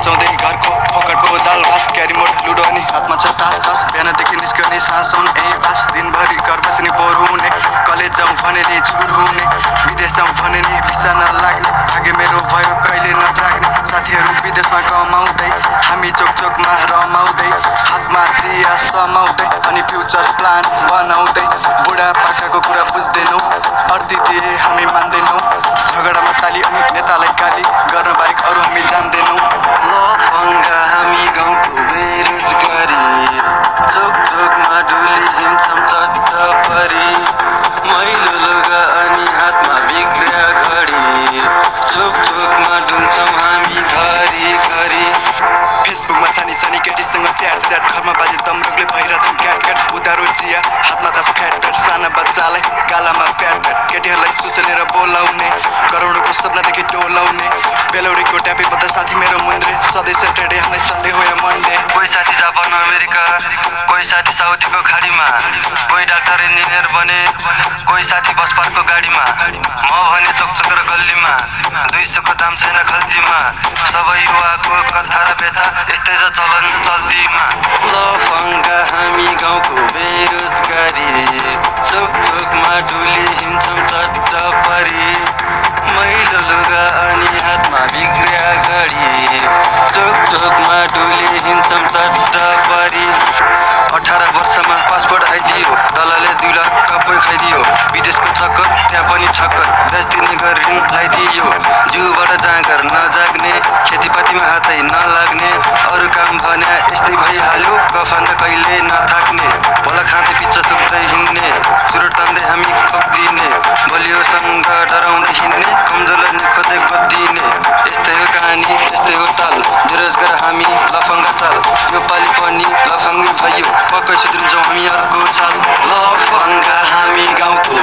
बचाउँदै घरको फोकटको दाल भात क्यारी मोड लुडो अनि हातमा छ तास तास बिहानदेखि निस्कने सासौन बास दिनभरि घर बस्ने बोर हुने कलेज जाउँ भने नि चुर हुने विदेश जाउँ भने नि भिसा नलाग्ने भाग्य मेरो भयो कहिले नजाग्ने साथीहरू विदेशमा कमाउँदै हामी चोक चोकमा रमाउँदै हातमा चिया समाउँदै अनि फ्युचर प्लान बनाउँदै बुढापाकाको कुरा बुझ्दैनौँ अर्दी दिए हामी मान्दैनौँ झगडामा ताली अनि नेतालाई गाली गर्न बाहेक अरू हामी जान्दैनौँ लफङ्गा हामी गाउँको बेरोजगारी चोक चोकमा डुली हिँड्छौँ चट्ट परी मैलो लुगा अनि हातमा बिग्रिया घडी चोक चोकमा डुल्छौँ हामी घरिघरि फेसबुकमा सानी सानी केटीसँग च्याट च्याट घरमा बाजे तम्रुकले भइरहेछन् क्याट क्याट उधारो चिया हातमा तास फ्याट साना बच्चालाई गालामा प्याट प्याट केटीहरूलाई सुसलेर बोलाउने करोडको सपनादेखि टोलाउने बेलौरीको ट्यापे बद्दा साथी मेरो मुन्द्रे सधैँ स्याटरडे हामीलाई सन्डे हो या मन्डे कोही साथी जापान अमेरिका कोही साथी साउदीको खाडीमा कोही डाक्टर इन्जिनियर बने कोही साथी बस पार्कको गाडीमा म भने चोकचोक र गल्लीमा 200 को दाम छैन खल्तीमा सबै युवाको कथा र व्यथा यस्तै छ चलन चल्तीमा लफङ्गा हामी गाउँको बेरोजगारी चोक चोकमा डुली हिँड्छौँ चट्ट परी मैलो लुगा अनि हातमा बिग्रिया घडी चोक चोकमा डुली हिँड्छौँ चट्ट परी 18 वर्षमा पासपोर्ट आइदियो दलालले 2 लाख कपै खाइदियो विदेशको चक्कर त्यहाँ पनि ठक्कर ब्याज दिने गरी ऋण लगाइदियो जिउबाट जाँगर नजाग्ने खेतीपातीमा हातै नलाग्ने अरू काम भने यस्तै भइहाल्यो कफन त कहिले नथाक्ने भोला खाँदै पिच्चा थुक्दै हिँड्ने चुरोट तान्दै हामी खोक्दिने बलियोसँग डराउँदै हिँड्ने कमजोरलाई खोज्दै गोदिने यस्तै हो कहानी यस्तै हो ताल बेरोजगार हामी लफङ्गा चाल यो पालि पनि लफङ्गी भयो पक्कै सुध्रिन्छौँ हामी अर्को साल लफङ्गा हामी गाउँको